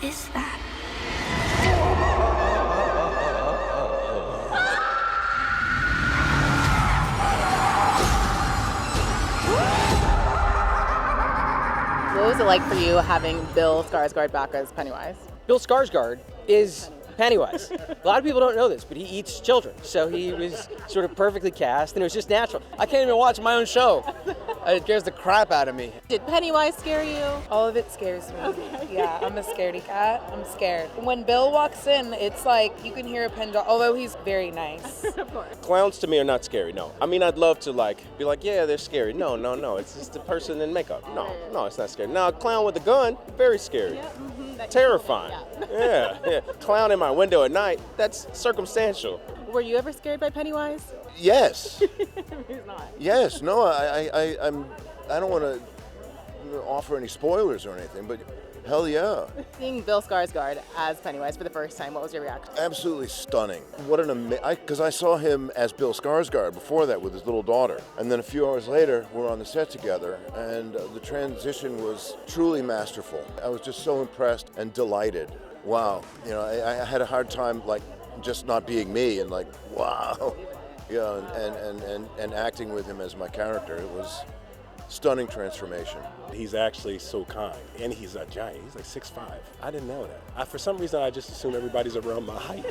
is that? What was it like for you having Bill Skarsgård back as Pennywise? Bill Skarsgård is Pennywise. A lot of people don't know this, but he eats children. So he was sort of perfectly cast, and it was just natural. I can't even watch my own show. It scares the crap out of me. Did Pennywise scare you? All of it scares me. Okay. Yeah, I'm a scaredy cat. I'm scared. When Bill walks in, it's like you can hear a pin drop, although he's very nice. Of course. Clowns to me are not scary, no. I mean, I'd love to be like, yeah, they're scary. No. It's just the person in makeup. No, it's not scary. Now, a clown with a gun, very scary. Yeah, Terrifying. Yeah. Clown in my window at night, that's circumstantial. Were you ever scared by Pennywise? Yes. He's not. Yes. No, I don't want to offer any spoilers or anything, but hell yeah. Seeing Bill Skarsgård as Pennywise for the first time, what was your reaction? Absolutely stunning. What an because I saw him as Bill Skarsgård before that with his little daughter. And then a few hours later, we're on the set together, and the transition was truly masterful. I was just so impressed and delighted. Wow. I had a hard time, just not being me and wow. Yeah, and acting with him as my character. It was stunning transformation. He's actually so kind, and he's a giant. He's like 6'5". I didn't know that. For some reason, I just assume everybody's around my height.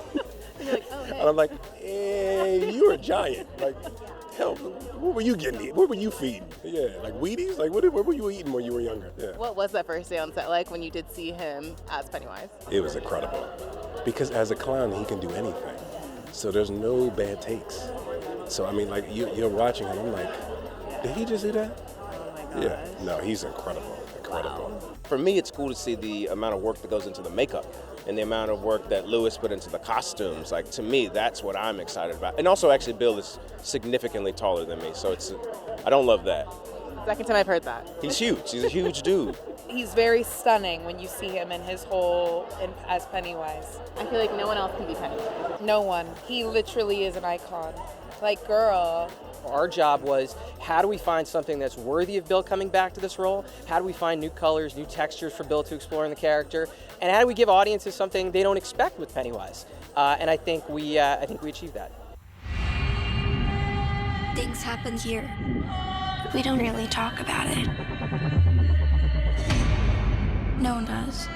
You're like, oh, hey. And I'm like, hey, you're a giant. Hell, what were you getting? What were you feeding? Yeah, like Wheaties? What were you eating when you were younger? Yeah. What was that first day on set like when you did see him as Pennywise? It was incredible, because as a clown, he can do anything. So there's no bad takes. So, I mean, you're watching him, I'm like, did he just do that? Yeah, no, he's incredible. Wow. For me, it's cool to see the amount of work that goes into the makeup and the amount of work that Lewis put into the costumes. To me, that's what I'm excited about. And also, actually, Bill is significantly taller than me, so I don't love that. Second time I've heard that. He's huge. He's a huge dude. He's very stunning when you see him in his as Pennywise. I feel like no one else can be Pennywise. No one. He literally is an icon. Girl. Our job was, how do we find something that's worthy of Bill coming back to this role? How do we find new colors, new textures for Bill to explore in the character? And how do we give audiences something they don't expect with Pennywise? And I think we achieved that. Things happen here. We don't really talk about it. No one does.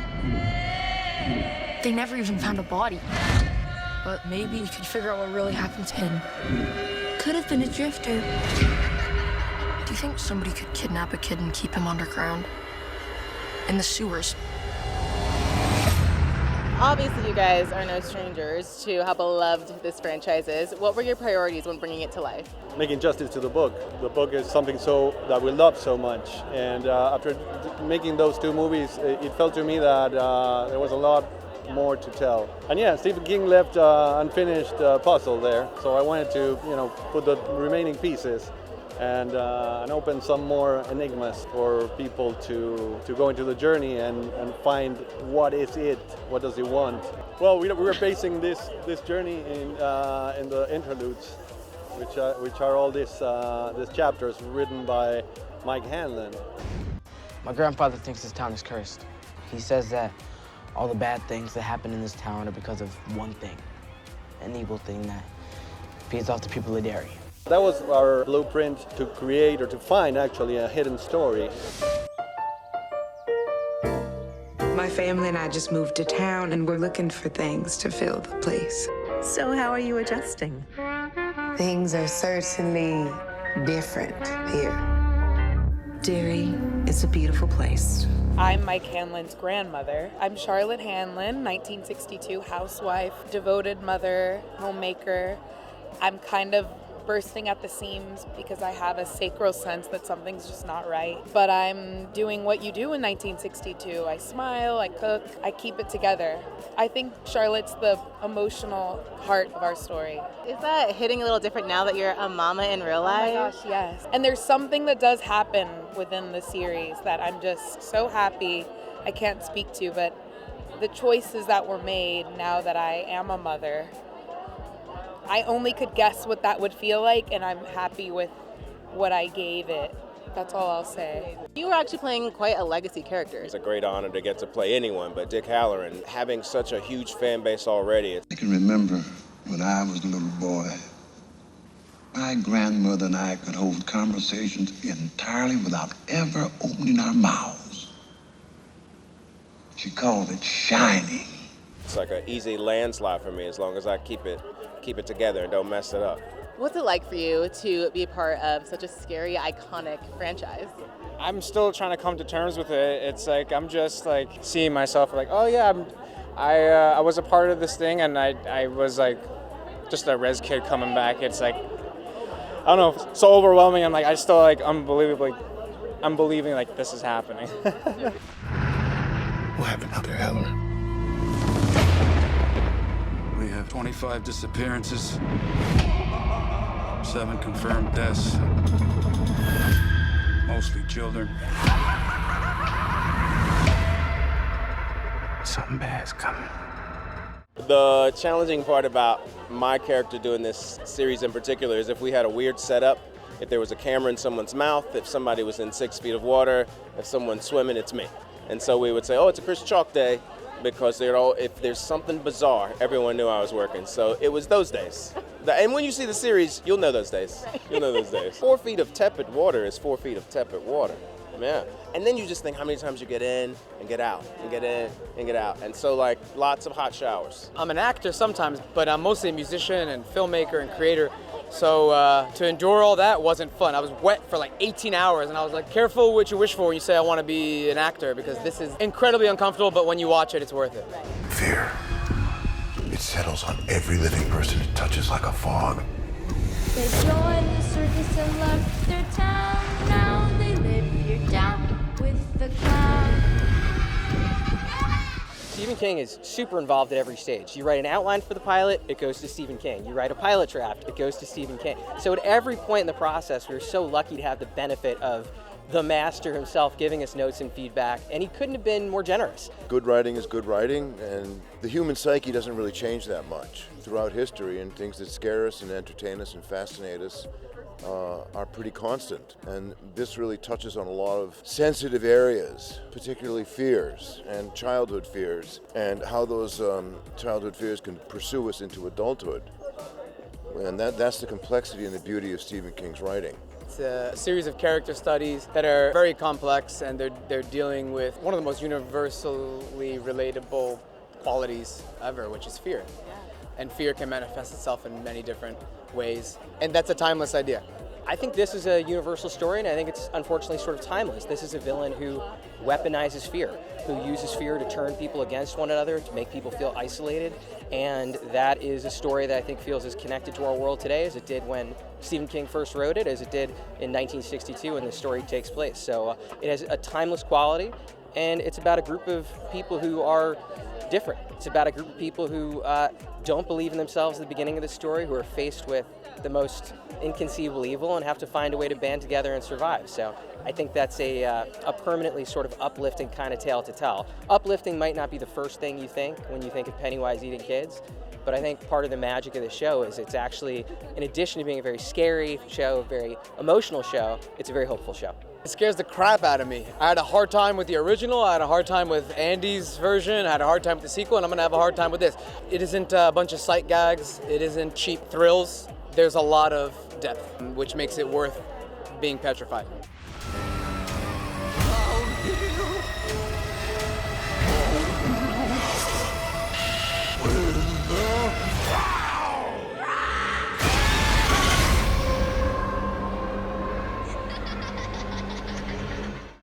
They never even found a body. But maybe we could figure out what really happened to him. Could have been a drifter. Do you think somebody could kidnap a kid and keep him underground? In the sewers? Obviously, you guys are no strangers to how beloved this franchise is. What were your priorities when bringing it to life? Making justice to the book. The book is something that we love so much. And after making those two movies, it felt to me that there was a lot more to tell. And yeah, Stephen King left unfinished puzzle there, so I wanted to, put the remaining pieces and open some more enigmas for people to go into the journey and find what is it, what does he want. Well, we were basing this journey in the interludes, which are all these chapters written by Mike Hanlon. My grandfather thinks this town is cursed. He says that all the bad things that happen in this town are because of one thing, an evil thing that feeds off the people of Derry. That was our blueprint to create, or to find actually, a hidden story. My family and I just moved to town, and we're looking for things to fill the place. So how are you adjusting? Things are certainly different here. Derry is a beautiful place. I'm Mike Hanlon's grandmother. I'm Charlotte Hanlon, 1962 housewife, devoted mother, homemaker. I'm kind of bursting at the seams because I have a sacral sense that something's just not right. But I'm doing what you do in 1962. I smile, I cook, I keep it together. I think Charlotte's the emotional heart of our story. Is that hitting a little different now that you're a mama in real life? Oh my gosh, yes. And there's something that does happen within the series that I'm just so happy I can't speak to, but the choices that were made now that I am a mother, I only could guess what that would feel like, and I'm happy with what I gave it That's all I'll say. You were actually playing quite a legacy character. It's a great honor to get to play anyone, but Dick Halloran, having such a huge fan base already. I can remember when I was a little boy, my grandmother and I could hold conversations entirely without ever opening our mouths. She called it shining. It's like an easy landslide for me as long as I keep it together and don't mess it up. What's it like for you to be a part of such a scary, iconic franchise? I'm still trying to come to terms with it. It's like I'm just like seeing myself like, oh yeah, I was a part of this thing, and I was like just a res kid coming back. It's like, I don't know, so overwhelming. I'm like, I still like I'm believing like this is happening. What happened out there, Halloran? We have 25 disappearances, 7 confirmed deaths, mostly children. Something bad's coming. The challenging part about my character doing this series in particular is if we had a weird setup, if there was a camera in someone's mouth, if somebody was in 6 feet of water, if someone's swimming, it's me. And so we would say, oh, it's a Chris Chalk day, because if there's something bizarre, everyone knew I was working. So it was those days. And when you see the series, you'll know those days. You'll know those days. 4 feet of tepid water is 4 feet of tepid water. Yeah. And then you just think how many times you get in and get out, and get in and get out. And so like lots of hot showers. I'm an actor sometimes, but I'm mostly a musician and filmmaker and creator. So to endure all that wasn't fun. I was wet for like 18 hours, and I was like, careful what you wish for when you say I want to be an actor, because this is incredibly uncomfortable, but when you watch it, it's worth it. Fear. It settles on every living person it touches like a fog. They joined the circus and left their town. Now they live here down with the clown. Stephen King is super involved at every stage. You write an outline for the pilot, it goes to Stephen King. You write a pilot draft, it goes to Stephen King. So at every point in the process, we were so lucky to have the benefit of the master himself giving us notes and feedback, and he couldn't have been more generous. Good writing is good writing, and the human psyche doesn't really change that much throughout history, and things that scare us and entertain us and fascinate us are pretty constant. And this really touches on a lot of sensitive areas, particularly fears and childhood fears, and how those childhood fears can pursue us into adulthood. And that's the complexity and the beauty of Stephen King's writing. It's a series of character studies that are very complex, and they're dealing with one of the most universally relatable qualities ever, which is fear. And fear can manifest itself in many different ways, and that's a timeless idea. I think this is a universal story, and I think it's unfortunately sort of timeless. This is a villain who weaponizes fear, who uses fear to turn people against one another, to make people feel isolated, and that is a story that I think feels as connected to our world today as it did when Stephen King first wrote it, as it did in 1962 when the story takes place. So it has a timeless quality, and it's about a group of people who are different. It's about a group of people who don't believe in themselves at the beginning of the story, who are faced with the most inconceivable evil and have to find a way to band together and survive. So I think that's a permanently sort of uplifting kind of tale to tell. Uplifting might not be the first thing you think when you think of Pennywise eating kids, but I think part of the magic of the show is it's actually, in addition to being a very scary show, a very emotional show, it's a very hopeful show. It scares the crap out of me. I had a hard time with the original, I had a hard time with Andy's version, I had a hard time with the sequel, and I'm gonna have a hard time with this. It isn't a bunch of sight gags, it isn't cheap thrills. There's a lot of depth, which makes it worth being petrified.